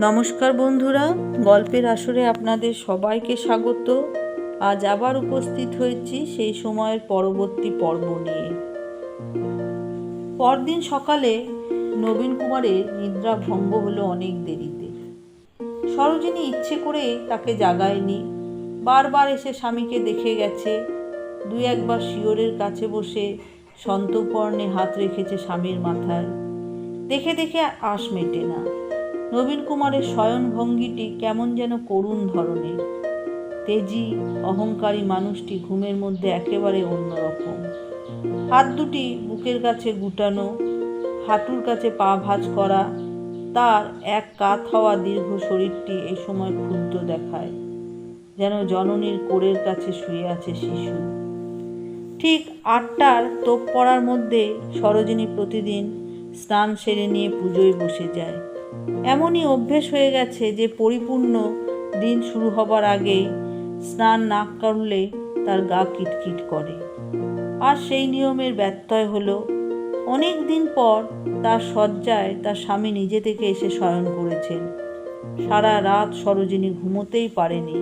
নমস্কার বন্ধুরা, গল্পের আসরে আপনাদের সবাইকে স্বাগত। আজ আবার উপস্থিত হয়েছি সেই সময়ের পরবর্তী পর্ব নিয়ে। পরদিন সকালে নবীন কুমারের নিদ্রা ভঙ্গ হলো অনেক দেরিতে। সরোজিনী ইচ্ছে করে তাকে জাগায়নি। বারবার এসে স্বামীকে দেখে গেছে, দুই একবার শিয়রের কাছে বসে সন্তর্পণে হাত রেখেছে স্বামীর মাথায়। দেখে দেখে আশ মেটে না। নবীন কুমারের শয়ন ভঙ্গিটি কেমন যেন করুণ ধরনের। তেজি অহংকারী মানুষটি ঘুমের মধ্যে একেবারে অন্যরকম। হাত দুটি বুকের কাছে গুটানো, হাঁটুর কাছে পা ভাঁজ করা, তার এক কাত হওয়া দীর্ঘ শরীরটি এ সময় ক্ষুদ্র দেখায়, যেন জননীর কোলের কাছে শুয়ে আছে শিশু। ঠিক 8টার তোপ পড়ার মধ্যে সরোজিনী প্রতিদিন স্নান সেরে নিয়ে পুজোয় বসে যায়। এমনই অভ্যেস হয়ে গেছে যে পরিপূর্ণ দিন শুরু হবার আগেই স্নান না করলে তার গা কিটকিট করে। আর সেই নিয়মের ব্যত্যয় হলো, অনেক দিন পর তার শয্যায় তার স্বামী নিজে থেকে এসে শয়ন করেছেন। সারা রাত সরোজিনী ঘুমোতেই পারেনি।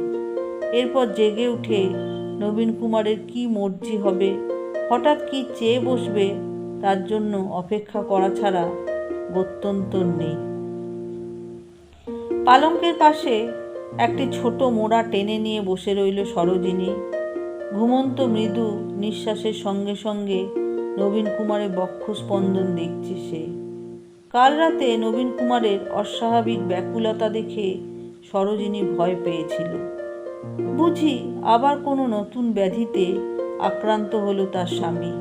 এরপর জেগে উঠে নবীন কুমারের কি মর্জি হবে, হঠাৎ কি চেয়ে বসবে, তার জন্য অপেক্ষা করা ছাড়া গত্যন্তর নেই। পালঙ্কের পাশে একটি ছোট মোড়া টেনে নিয়ে বসে রইল সরোজিনী। ঘুমন্ত মৃদু নিঃশ্বাসের সঙ্গে সঙ্গে নবীন কুমারের বক্ষস্পন্দন দেখছে সে। কাল রাতে নবীন কুমারের অস্বাভাবিক ব্যাকুলতা দেখে সরোজিনী ভয় পেয়েছিল। বুঝি আবার কোনো নতুন ব্যাধিতে আক্রান্ত হলো তার স্বামী,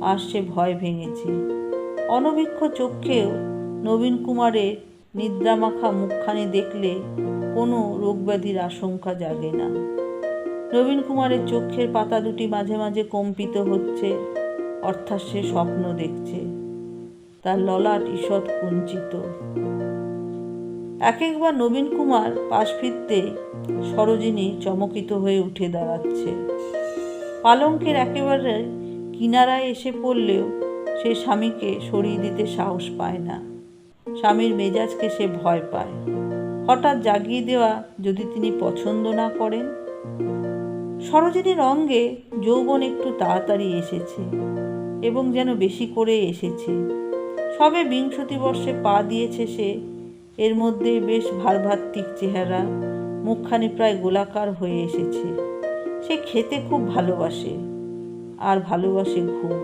আর সে ভয় ভেঙেছে। অনবীক্ষ চক্ষেও নবীন কুমারের নিদ্রামাখা মুখখানি দেখলে কোনো রোগব্যাধির আশঙ্কা জাগে না। নবীন কুমারের চোখের পাতা দুটি মাঝে মাঝে কম্পিত হচ্ছে, অর্থাৎ সে স্বপ্ন দেখছে। তার ললাট ঈষৎ কুঞ্চিত। এক একবার নবীন কুমার পাশ ফিরতে সরোজিনী চমকিত হয়ে উঠে দাঁড়াচ্ছে। পালঙ্কের একেবারে কিনারায় এসে পড়লেও সে স্বামীকে সরিয়ে দিতে সাহস পায় না। স্বামীর মেজাজকে সে ভয় পায়। হঠাৎ জাগিয়ে দেওয়া যদি তিনি পছন্দ না করেন। সরোজিনীর অঙ্গে যৌবন একটু তাড়াতাড়ি এসেছে, এবং যেন বেশি করে এসেছে। সবে 20 বর্ষে পা দিয়েছে সে। এর মধ্যে বেশ ভারভাত্তিক চেহারা, মুখখানি প্রায় গোলাকার হয়ে এসেছে। সে খেতে খুব ভালোবাসে, আর ভালোবাসে ঘুম।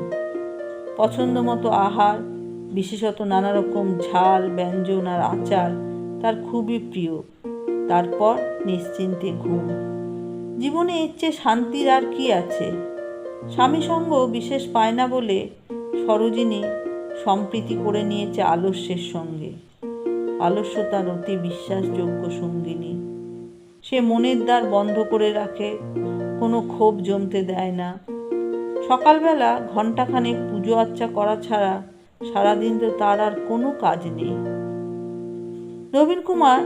পছন্দ মতো আহার, বিশেষত নানা রকম ঝাল ব্যঞ্জন আর আচার তার খুবই প্রিয়। তারপর নিশ্চিন্তে ঘুম। জীবনে এর চেয়ে শান্তির আর কি আছে? স্বামী সঙ্গ বিশেষ পায় না বলে সরোজিনী সম্প্রীতি করে নিয়েছে আলস্যের সঙ্গে। আলস্য তার অতি বিশ্বাসযোগ্য সঙ্গিনী। সে মনের দ্বার বন্ধ করে রাখে, কোনো ক্ষোভ জমতে দেয় না। সকালবেলা ঘণ্টাখানেক পুজো আর্চা করা ছাড়া সারাদিন তো তার আর কোনো কাজ নেই। নবীন কুমার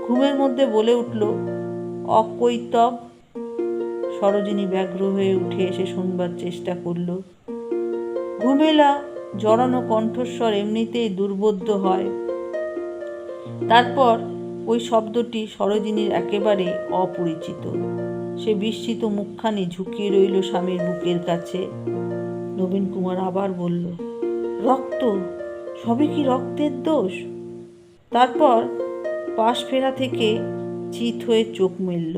ঘুমের মধ্যে বলে উঠল, অকৈতব। সরোজিনী ব্যগ্র হয়ে উঠে এসে শুনবার চেষ্টা করল। ঘুমেলা জড়ানো কণ্ঠস্বর এমনিতেই দুর্বোধ্য হয়। তারপর ওই শব্দটি সরোজিনীর একেবারে অপরিচিত। সে বিস্মিত মুখখানি ঝুঁকিয়ে রইল স্বামীর বুকের কাছে। নবীন কুমার আবার বলল, রক্ত, সবই কি রক্তের দোষ? তারপর পাশ ফেরা থেকে চিত হয়ে চোখ মেলল।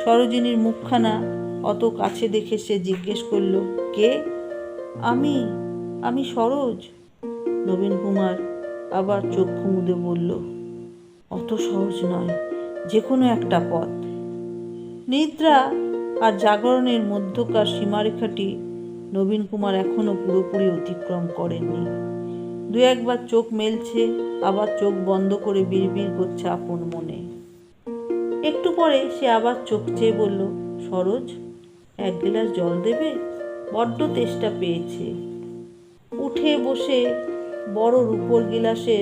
সরোজিনীর মুখখানা অত কাছে দেখে সে জিজ্ঞেস করল, কে? আমি সরোজ। নবীন কুমার আবার চক্ষু মুদে বলল, অত সহজ নয়, যে কোনো একটা পথ। নিদ্রা আর জাগরণের মধ্যকার সীমারেখাটি নবীন কুমার এখনো পুরোপুরি অতিক্রম করেননি। দু একবার চোখ মেলছে, আবার চোখ বন্ধ করে বিড়বিড় করছে আপন মনে। একটু পরে সে আবার চোখ চেয়ে বলল, সরোজ, এক গ্লাস জল দেবে? বড্ড তেষ্টা পেয়েছে। উঠে বসে বড় রূপোর গিলাসে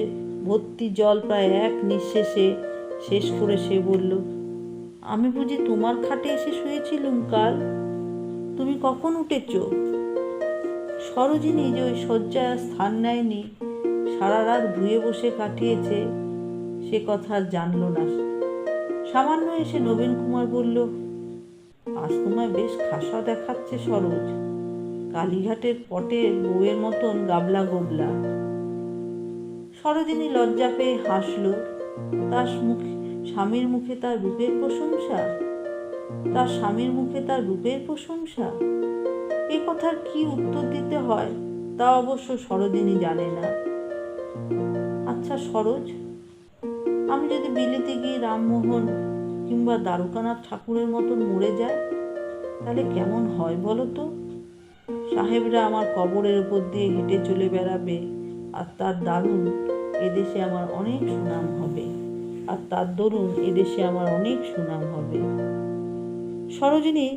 ভর্তি জল প্রায় এক নিঃশেষে শেষ করে সে বলল, আমি বুঝি তোমার খাটে এসে শুয়েছিলুম কাল? তুমি কখন উঠেছ? সরোজিনী যে ওই শয্যায় স্থান নেয়নি, সারা রাত ধুয়ে বসে কাটিয়েছে, সে কথা আর জানল না। সামান্য এসে নবীন কুমার বলল, আজ তোমায় বেশ খাসা দেখাচ্ছে সরোজ, কালীঘাটের পটের বউয়ের মতন গাবলা গোবলা। সরোজিনী লজ্জা পেয়ে হাসল। তার মুখে স্বামীর মুখে তার রূপের প্রশংসা, তার স্বামীর মুখে তার রূপের প্রশংসা। এ কথার কি উত্তর দিতে হয় তা অবশ্য সরোজিনী জানে না। আচ্ছা সরোজ, আমি যদি বিলেতে গিয়ে রামমোহন কিংবা দ্বারকানাথ ঠাকুরের মতন মরে যায় তাহলে কেমন হয় বলো তো? সাহেবরা আমার কবরের উপর দিয়ে হেঁটে চলে বেড়াবে, আর তার দারুণ এদেশে আমার অনেক সুনাম হবে, আর তার দরুন এদেশে আমার অনেক সুনাম হবে। সরোজিনী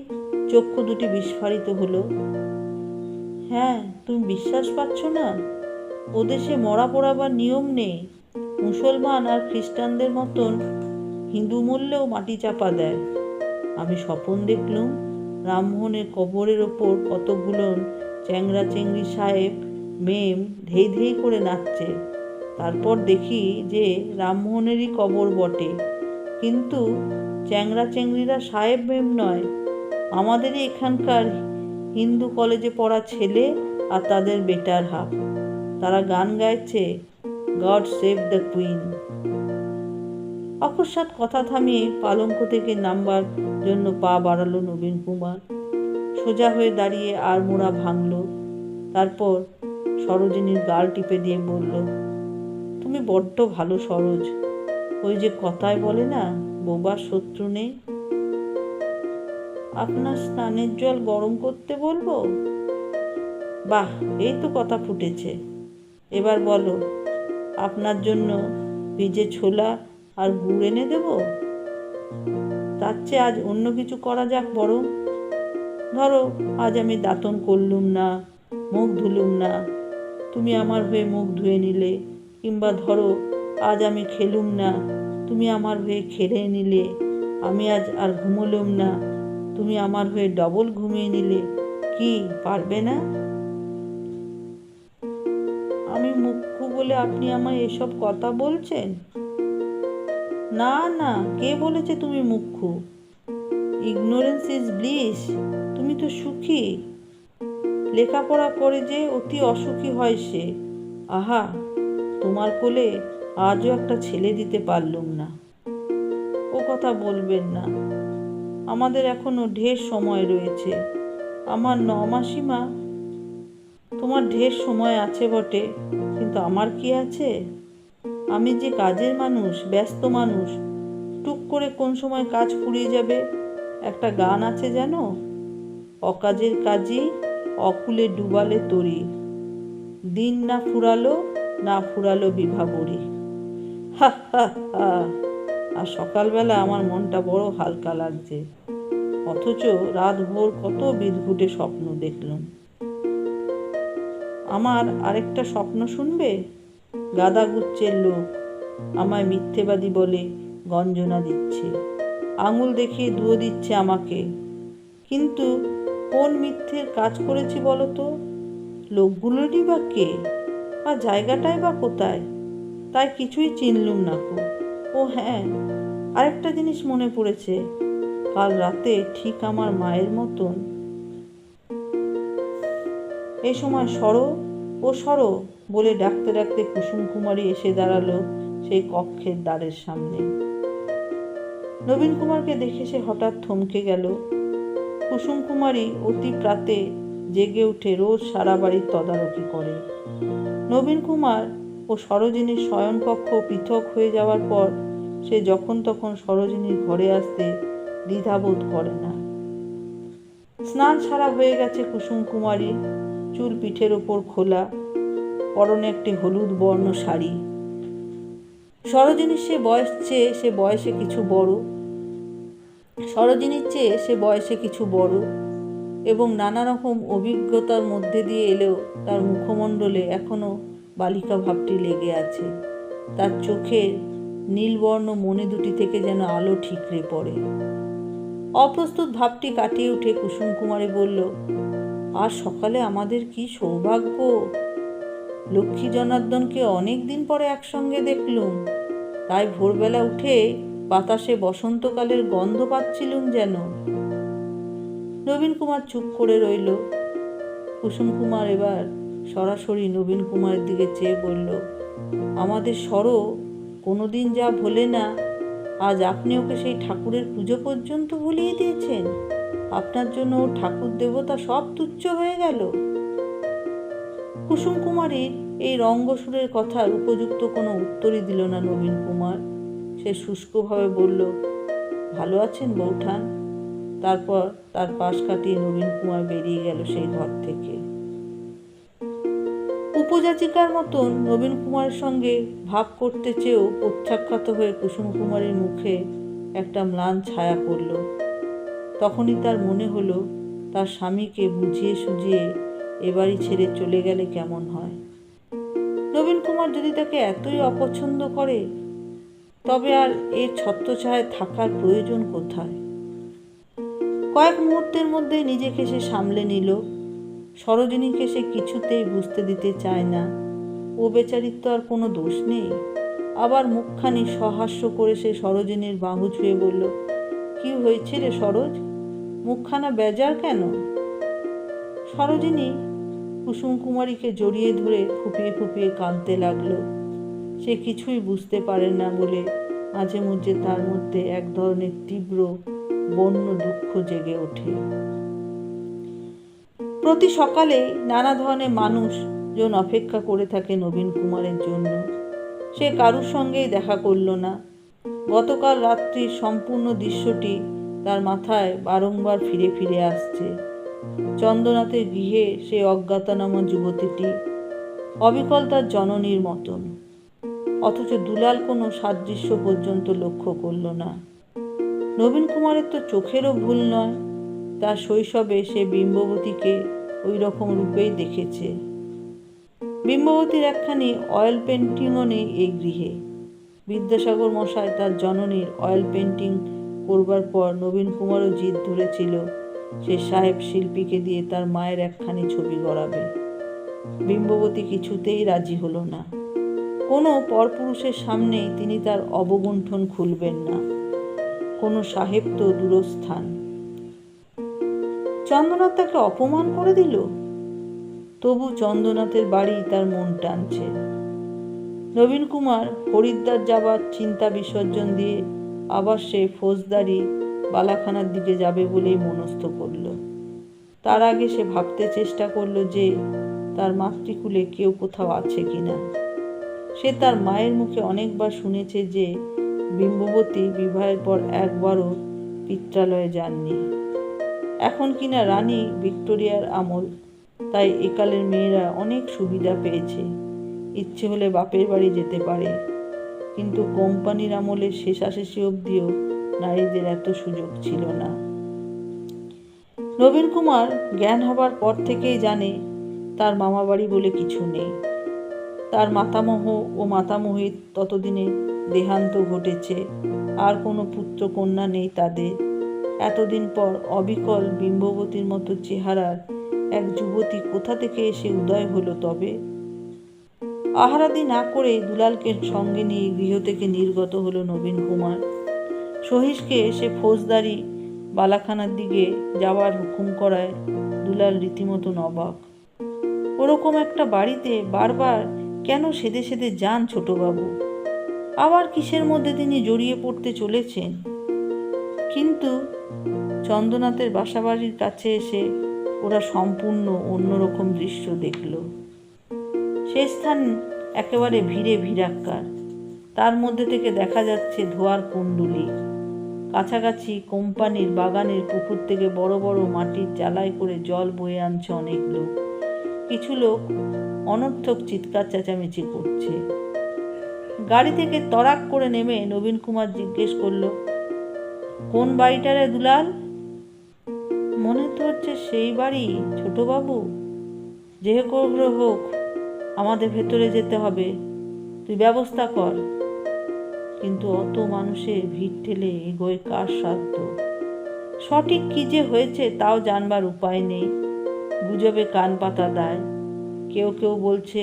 চক্ষু দুটি বিস্ফারিত হলো। হ্যাঁ, তুমি বিশ্বাস পাচ্ছ না? ওদেশে মরা পোড়াবার নিয়ম নেই। মুসলমান আর খ্রিস্টানদের মতন হিন্দু মরলেও মাটি চাপা দেয়। আমি স্বপন দেখলুম রামমোহনের কবরের ওপর কতকগুলো চ্যাংরা চেংড়ি সাহেব মেম ধেই ধেই করে নাচছে। তারপর দেখি যে রামমোহনেরই কবর বটে, কিন্তু চ্যাংরা চেংড়িরা সাহেব মেম নয়, আমাদেরই এখানকার হিন্দু কলেজে পড়া ছেলে আর তাদের বেটার হাফ। তারা গান গাইছে, গড সেভ দ্য কুইন। অকস্মাৎ কথা থামিয়ে পালঙ্ক থেকে নামবার জন্য পা বাড়ালো নবীন কুমার। সোজা হয়ে দাঁড়িয়ে আর মোড়া ভাঙল। তারপর সরোজিনীর গাল টিপে দিয়ে বলল, তুমি বড্ড ভালো সরোজ। ওই যে কথায় বলে না, বোবার শত্রু নেই। আপনার স্নানের জল গরম করতে বলবো? বাহ, এই তো কথা ফুটেছে। এবার বলো, আপনার জন্য ভিজে ছোলা আর গুড় এনে দেব? তার চেয়ে আজ অন্য কিছু করা যাক বরং। ধরো আজ আমি দাঁতন করলুম না, মুখ ধুলুম না, তুমি আমার হয়ে মুখ ধুয়ে নিলে। কিংবা ধরো আজ আমি খেলুম না, তুমি আমার হয়ে খেলে নিলে। আমি আজ আর ঘুমোলুম না, তুমি আমার হয়ে ডবল ঘুমিয়ে নিলে। কি পারবে না? আমি মুখ্য বলে আপনি আমায় এসব কথা বলছেন? না না, কে বলেছে তুমি মুখ্য? Ignorance is bliss. তুমি তো সুখী। লেখাপড়া করে যে অতি অসুখী হয় সে। আহা, তোমার কোলে আজও একটা ছেলে দিতে পারলুম না। ও কথা বলবেন না, আমাদের এখনো ঢের সময় রয়েছে। আমার 9 মাসিমা। তোমার ঢের সময় আছে বটে, কিন্তু আমার কি আছে? আমি যে কাজের মানুষ, ব্যস্ত মানুষ, টুক করে কোন সময় কাজ ফুরিয়ে যাবে। একটা গান আছে জানো, অকাজের কাজী অকুলে ডুবালে তরি, দিন না ফুরালো না ফুরালো বিভাবরী। হা হা হা। আর সকালবেলা আমার মনটা বড় হালকা লাগছে, অথচ রাত ভোর কত বিদঘুটে স্বপ্ন দেখলাম। আমার আরেকটা স্বপ্ন শুনবে? গাদাগুচ্ছের লোক আমায় মিথ্যেবাদী বলে গঞ্জনা দিচ্ছে, আঙুল দেখিয়ে দুয়ো দিচ্ছে আমাকে। কিন্তু কোন মিথ্যের কাজ করেছি বলো তো? লোকগুলোরই বা কে, বা জায়গাটাই বা কোথায়? তাই কিছুই চিনলুম না কো। ও হ্যাঁ, আরেকটা জিনিস মনে পড়েছে। কাল রাতে ঠিক আমার মায়ের মতন এই সময় সরো ও সরো বলে ডাকতে ডাকতে কুসুম কুমারী এসে দাঁড়ালো সেই কক্ষের দ্বারের সামনে। নবীন কুমারকে দেখে সে হঠাৎ থমকে গেল। কুসুম কুমারী অতি প্রাতে জেগে উঠে রোজ সারা বাড়ির তদারকি করে। নবীন কুমার ও সরোজিনীর শয়নকক্ষ পৃথক হয়ে যাওয়ার পর সে যখন তখন সরোজিনীর ঘরে আসতে দ্বিধাবোধ করে না। স্নান সারা হয়ে গেছে কুসুম কুমারী, চুল পিঠের ওপর খোলা, পরনে একটি হলুদ বর্ণ শাড়ি। সরোজিনীর চেয়ে সে বয়সে কিছু বড় এবং নানা রকম অভিজ্ঞতার মধ্যে দিয়ে এলেও তার মুখমণ্ডলে এখনো বালিকা ভাবটি লেগে আছে। তার চোখের নীলবর্ণ মণি দুটি থেকে যেন আলো ঠিকরে পড়ে। অপ্রস্তুত ভাবটি কাটিয়ে উঠে কুসুম কুমারী বলল, আর সকালে আমাদের কি সৌভাগ্য! লক্ষ্মী জনার্দনকে অনেক দিন পরে একসঙ্গে দেখলুম। তাই ভোরবেলা উঠে বাতাসে বসন্তকালের গন্ধ পাচ্ছিলুম যেন। নবীন কুমার চুপ করে রইল। কুসুম কুমার এবার সরাসরি নবীন কুমারের দিকে চেয়ে বলল, আমাদের সরো কোনোদিন যা ভোলে না, আজ আপনি ওকে সেই ঠাকুরের পুজো পর্যন্ত ভুলিয়ে দিয়েছেন। আপনার জন্য ও ঠাকুর দেবতা সব তুচ্ছ হয়ে গেল। কুসুম কুমারীর এই রঙ্গসুরের কথার উপযুক্ত কোনো উত্তরই দিল না নবীন কুমার। সে শুষ্কভাবে বলল, ভালো আছেন বৌঠান? তারপর তার পাশ কাটিয়ে নবীন কুমার বেরিয়ে গেল সেই ঘর থেকে। উপযাচিকার মতন নবীন কুমারের সঙ্গে ভাব করতে চেয়েও প্রত্যাখ্যাত হয়ে কুসুম কুমারীর মুখে একটা ম্লান ছায়া পড়ল। তখনই তার মনে হলো, তার স্বামীকে বুঝিয়ে সুঝিয়ে এবারই ছেড়ে চলে গেলে কেমন হয়। নবীন কুমার যদি তাকে এতই অপছন্দ করে, তবে আর এর ছত্রছায়ায় থাকার প্রয়োজন কোথায়? কয়েক মুহূর্তের মধ্যে নিজেকে সে সামলে নিল। সরোজিনীকে সে কিছুতেই বুঝতে দিতে চায় না ও বেচারির তো আর কোনো দোষ নেই। আবার মুখখানি সহাস্য করে সে সরোজিনীর বাহু ছুঁয়ে বলল, কি হয়েছে রে সরোজ, মুখখানা বেজার কেন? সরোজিনী কুসুম কুমারীকে জড়িয়ে ধরে ফুপিয়ে ফুপিয়ে কাঁদতে লাগলো। সে কিছুই বুঝতে পারে না বলে মাঝে মধ্যে তার মধ্যে এক ধরনের তীব্র বন্য দুঃখ জেগে ওঠে। প্রতি সকালে নানা ধরনের মানুষজন অপেক্ষা করে থাকে নবীন কুমারের জন্য। সে কারুর সঙ্গেই দেখা করল না। গতকাল রাত্রির সম্পূর্ণ দৃশ্যটি তার মাথায় বারংবার ফিরে ফিরে আসছে। চন্দ্রনাথের গৃহে সেই অজ্ঞাতনামা যুবতীটি অবিকল তার জননীর মতন, অথচ দুলাল কোনো সাদৃশ্য পর্যন্ত লক্ষ্য করল না। নবীন কুমারের তো চোখেরও ভুল নয়, তার শৈশবে সে বিম্ববতীকে ওই রকম রূপেই দেখেছে। বিম্ববতীর একখানি অয়েল পেন্টিংও নেই এই গৃহে। বিদ্যাসাগর মশাই তার জননীর অয়েল পেন্টিং করবার পর নবীন কুমারও জিদ ধরেছিল সে সাহেব শিল্পীকে দিয়ে তার মায়ের একখানি ছবি গড়াবে। বিম্ববতী কিছুতেই রাজি হলো না। কোনো পরপুরুষের সামনেই তিনি তার অবগুণ্ঠন খুলবেন না। কোনো সাহেব তো দূরস্থান। চন্দ্রনাথ তাকে অপমান করে দিল। তবু চন্দ্রনাথের বাড়ি তার মন টানছে। নবীন কুমার হরিদ্বার যাবার চিন্তা বিসর্জন দিয়ে আবার সে ফৌজদারি বালাখানার দিকে যাবে বলেই মনস্থ করল। তার আগে সে ভাবতে চেষ্টা করল যে তার মাতৃকুলে কেউ কোথাও আছে কিনা। সে তার মায়ের মুখে অনেকবার শুনেছে যে বিম্ববতী বিবাহের পর একবারও পিত্রালয়ে যাননি। এখন কিনা রানী ভিক্টোরিয়ার আমল, তাই একালের মেয়েরা অনেক সুবিধা পেয়েছে। ইচ্ছে হলে বাপের বাড়ি যেতে পারে, কিন্তু কোম্পানির আমলের শেষাশেষি অবধিও নারীদের এত সুযোগ ছিল না। নবীন কুমার জ্ঞান হবার পর থেকেই জানে তার মামাবাড়ি বলে কিছু নেই। তার মাতামহ ও মাতামহীর ততদিনে দেহান্ত ঘটেছে, আর কোনো পুত্র কন্যা নেই তাদের। এতদিন পর অবিকল বিম্ববতীর মতো চেহারার এক যুবতী কোথা থেকে এসে উদয় হলো তবে? আহারাদি না করে দুলালকে সঙ্গে নিয়ে গৃহ থেকে নির্গত হলো নবীন কুমার। সহিসকে সে ফৌজদারি বালাখানার দিকে যাওয়ার হুকুম করায় দুলাল রীতিমতো অবাক। ওরকম একটা বাড়িতে বারবার কেন সেদে সেদে যান ছোটবাবু? আবার কিসের মধ্যে তিনি জড়িয়ে পড়তে চলেছেন? কিন্তু চন্দ্রনাথের বাসাবাড়ির কাছে এসে ওরা সম্পূর্ণ অন্যরকম দৃশ্য দেখল। সে স্থান একেবারে ভিড়ে ভিড়াক্কার। তার মধ্যে থেকে দেখা যাচ্ছে ধোয়ার কুণ্ডুলি। কাছাকাছি কোম্পানির বাগানের পুকুর থেকে বড় বড় মাটির চালাই করে জল বয়ে আনছে অনেক লোক। কিছু লোক অনর্থক চিৎকার চেঁচামেচি করছে। গাড়ি থেকে তড়াক করে নেমে নবীন কুমার জিজ্ঞেস করল, কোন বাড়িটা রে দুলাল? মনে তো হচ্ছে সেই বাড়ি ছোটবাবু। যে করে হোক আমাদের ভেতরে যেতে হবে, তুই ব্যবস্থা কর। কিন্তু অত মানুষের ভিড় ঠেলে এগোয় কার সাধ্য? সঠিক কি যে হয়েছে তাও জানবার উপায় নেই। গুজবে কান পাতা দায়। কেউ কেউ বলছে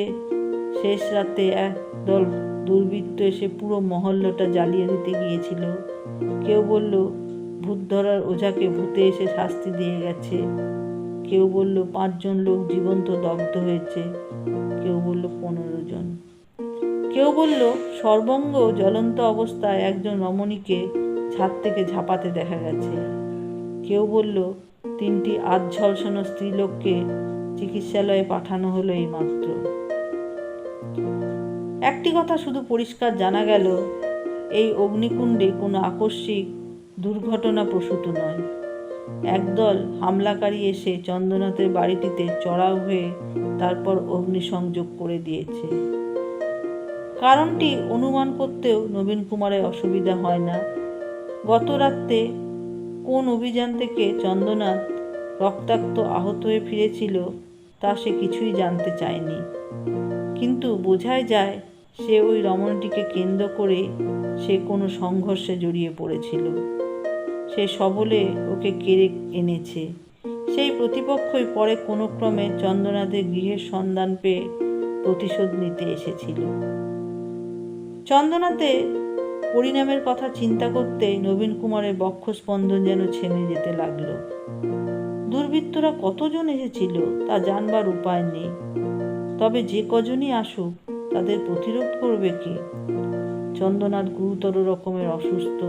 শেষ রাতে একদল দুর্বৃত্ত এসে পুরো মহল্লাটা জ্বালিয়ে দিতে গিয়েছিল। কেউ বলল ভূত ধরার ওঝাকে ভূতে এসে শাস্তি দিয়ে গেছে, কেউ বলল 5 জন লোক জীবন্ত দগ্ধ হয়েছে, কেউ বলল 15 জন, কেউ বলল সর্বঙ্গ জ্বলন্ত অবস্থায় একজন রমণীকে ছাদ থেকে ঝাঁপাতে দেখা গেছে, কেউ বলল 3টি আধঝলসানো স্ত্রীলোককে চিকিৎসালয়ে পাঠানো হলো এইমাত্র। একটি কথা শুধু পরিষ্কার জানা গেল, এই অগ্নিকুণ্ডে কোনো আকস্মিক দুর্ঘটনা প্রসূত নয়। একদল হামলাকারী এসে চন্দ্রনাথের বাড়িটিতে চড়াও হয়ে তারপর অগ্নিসংযোগ করে দিয়েছে। কারণটি অনুমান করতেও নবীন কুমারের অসুবিধা হয় না। গত রাত্রে কোন অভিযান থেকে চন্দ্রনাথ রক্তাক্ত আহত হয়ে ফিরেছিল তা সে কিছুই জানতে চায়নি, কিন্তু বোঝাই যায় সে ওই রমণীটিকে কেন্দ্র করে সে কোনো সংঘর্ষে জড়িয়ে পড়েছিল। সে সবলে ওকে কেড়ে এনেছে। সেই প্রতিপক্ষই পরে কোনো ক্রমে চন্দ্রনাথের গৃহের সন্ধান পেয়ে প্রতিশোধ নিতে এসেছিল। চন্দ্রনাথের পরিণামের কথা চিন্তা করতে নবীন কুমারের বক্ষস্পন্দন যেন থেমে যেতে লাগলো। দুর্বৃত্তরা কতজন এসেছিল তা জানবার উপায় নেই, তবে যে কজনই আসুক তাদের প্রতিরোধ করবে কে? চন্দ্রনাথ গুরুতর রকমের অসুস্থ,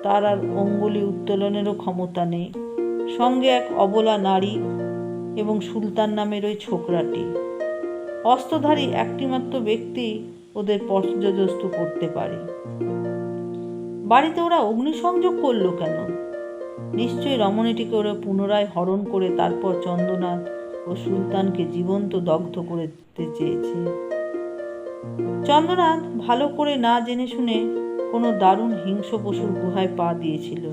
তার আর অঙ্গুলি উত্তোলনেরও ক্ষমতা নেই। সঙ্গে এক অবলা নারী এবং সুলতান নামের ওই ছোকরাটি। অস্ত্রধারী একটিমাত্র ব্যক্তি ওদের পর্যদস্ত করতে পারে। বাড়িতে ওরা অগ্নিসংযোগ করলো কেন? নিশ্চয়ই রমণীটিকে ওরা পুনরায় হরণ করে তারপর চন্দ্রনাথ ও সুলতানকে জীবন্ত দগ্ধ করে দিতে চেয়েছে। চন্দ্রনাথ ভালো করে না জেনে শুনে কোনো দারুণ হিংস্র পশুর গুহায় পা দিয়েছিল।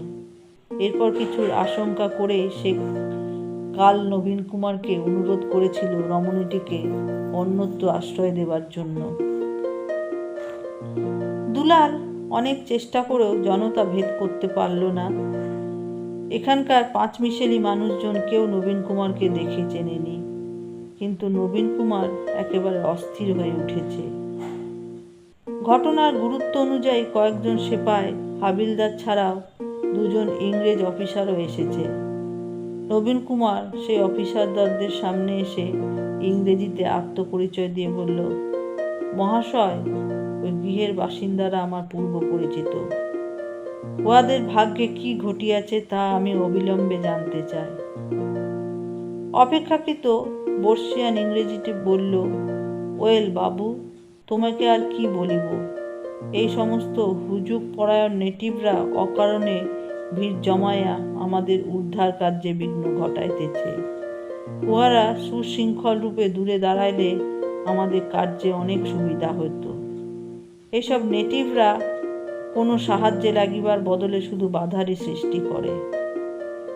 এরপর কিছুর আশঙ্কা করে সে কাল নবীন কুমারকে অনুরোধ করেছিল রমণীটিকে অন্যত্র আশ্রয় দেবার জন্য। দুলাল অনেক চেষ্টা করেও জনতা ভেদ করতে পারল না। এখানকার পাঁচমিশেলি মানুষজন কেউ নবীন কুমারকে দেখে চেনেনি, কিন্তু নবীন কুমার একেবারে অস্থির হয়ে উঠেছে। ঘটনার গুরুত্ব অনুযায়ী কয়েকজন সেপাই হাবিলদার ছাড়াও 2 জন ইংরেজ অফিসারও এসেছে। নবীন কুমার সেই অফিসারদের সামনে এসে ইংরেজিতে আত্মপরিচয় দিয়ে বলল, মহাশয়, ওই গৃহের বাসিন্দারা আমার পূর্ব পরিচিত। উহাদের ভাগ্যে কি ঘটিয়াছে তা আমি অবিলম্বে জানতে চাই। অপেক্ষাকৃত বর্ষিয়ান ইংরেজিতে বলল, ওয়েল বাবু, তোমাকে আর কি বলিব, এই সমস্ত হুজুগ পরায়ণ নেটিভরা অকারণে ভিড় জমাইয়া আমাদের উদ্ধার কার্যে বিঘ্ন ঘটাইতেছে। উহারা সুশৃঙ্খল রূপে দূরে দাঁড়াইলে আমাদের কার্যে অনেক সুবিধা হতো। এসব নেটিভরা কোনো সাহায্যে লাগিবার বদলে শুধু বাধারই সৃষ্টি করে।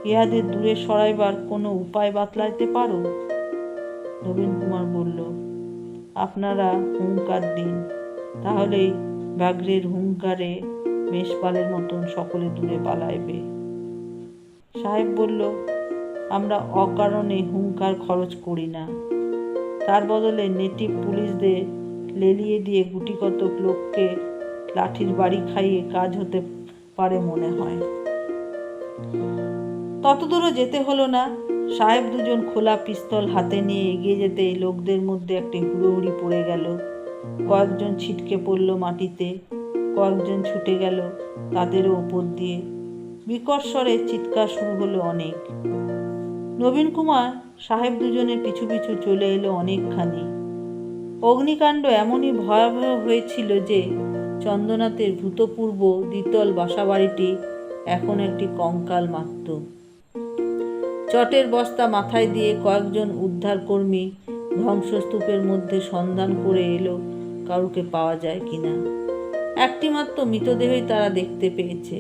ইহাদের দূরে সরাইবার কোনো উপায় বাতলাইতে পারো? নবীন কুমার বলল, আপনারা হুঙ্কার দিন, তাহলেই ব্যাঘ্রের হুঙ্কারে মেষপালের মতন সকলে দূরে পালাইবে। সাহেব বলল, আমরা অকারণে হুঙ্কার খরচ করি না, তার বদলে নেটিভ পুলিশদের লেলিয়ে দিয়ে গুটিকতক লোককে লাঠির বাড়ি খাইয়ে কাজ হতে পারে মনে হয়। ততদূরও যেতে হলো না। সাহেব 2 জন খোলা পিস্তল হাতে নিয়ে এগিয়ে যেতে লোকদের মধ্যে একটি হুড়োহুড়ি পড়ে গেল। কয়েকজন ছিটকে পড়ল মাটিতে, কয়েকজন ছুটে গেল তাদেরও ওপর দিয়ে। বিকট স্বরে চিৎকার শুরু হলো অনেক। নবীন কুমার সাহেব 2 জনের পিছু পিছু চলে এলো অনেকখানি। অগ্নিকাণ্ড এমনই ভয়াবহ হয়েছিল যে চন্দ্রনাথের ভূতপূর্ব দ্বিতল বাসাবাড়িটি এখন একটি কঙ্কাল মাত্র। চটের বস্তা মাথায় দিয়ে কয়েকজন উদ্ধারকর্মী ধ্বংসস্তূপের মধ্যে সন্ধান করে এলো কাউকে পাওয়া যায় কিনা। একটিমাত্র মৃতদেহই তারা দেখতে পেয়েছে।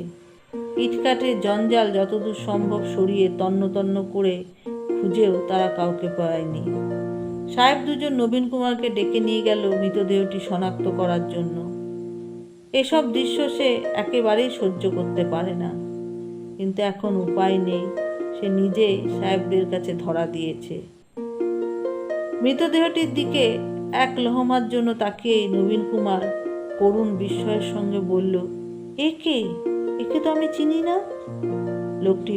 ইটকাঠের জঞ্জাল যতদূর সম্ভব সরিয়ে তন্ন তন্ন করে খুঁজেও তারা কাউকে পায়নি। সাহেব 2 জন নবীন কুমারকে ডেকে নিয়ে গেল মৃতদেহটি শনাক্ত করার জন্য। এসব দৃশ্য সে একেবারেই সহ্য করতে পারে না, কিন্তু এখন উপায় নেই। সে নিজেই সাহেবদের কাছে ধরা দিয়েছে। মৃতদেহটির দিকে এক লহমার জন্য তাকিয়ে নবীন কুমার করুণ বিস্ময়ের সঙ্গে বলল, একে একে তো আমি চিনি না। লোকটি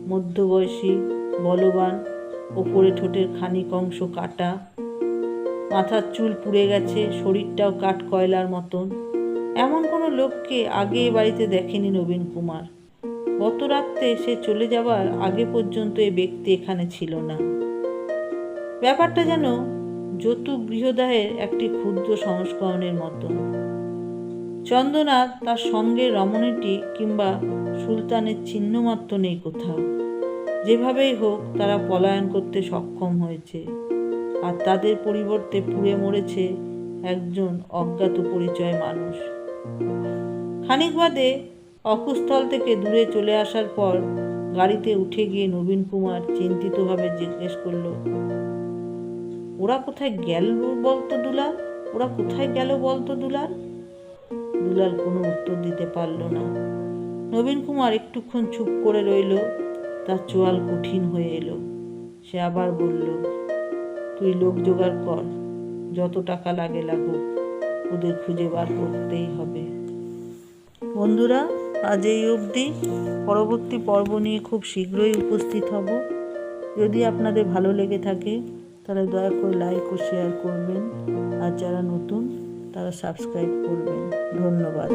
মধ্যবয়সী, বলবান, ওপরে ঠোঁটের খানিক অংশ কাটা, মাথার চুল পুড়ে গেছে, শরীরটাও কাঠ কয়লার মতন। এমন কোনো লোককে আগে এ বাড়িতে দেখেনি নবীন কুমার। গত রাত্রে সে চলে যাবার আগে পর্যন্ত এ ব্যক্তি এখানে ছিল না। ব্যাপারটা যেন যৌতুক গৃহদাহের একটি ক্ষুদ্র সংস্করণের মতন। চন্দনা তার সঙ্গে রমণীটি কিংবা সুলতানের চিহ্নমাত্র নেই কোথাও। যেভাবেই হোক তারা পলায়ন করতে সক্ষম হয়েছে, আর তাদের পরিবর্তে পুড়ে মরেছে একজন অজ্ঞাত পরিচয় মানুষ। খানিক বাদে অকুস্থল থেকে দূরে চলে আসার পর গাড়িতে উঠে গিয়ে নবীন কুমার চিন্তিতভাবে জিজ্ঞেস করল, ওরা কোথায় গেল বলতো দুলাল? ওরা কোথায় গেল বলতো দুলাল? দুলাল কোনো উত্তর দিতে পারল না। নবীন কুমার একটুক্ষণ চুপ করে রইল। তার চোয়াল কঠিন হয়ে এলো। সে আবার বলল, তুই লোক জোগাড় কর, যত টাকা লাগে লাগুক, ওদের খুঁজে বার করতেই হবে। বন্ধুরা, আজ এই অবধি। পরবর্তী পর্ব নিয়ে খুব শীঘ্রই উপস্থিত হব। যদি আপনাদের ভালো লেগে থাকে তাহলে দয়া করে লাইক ও শেয়ার করবেন, আর যারা নতুন তারা সাবস্ক্রাইব করবেন। ধন্যবাদ।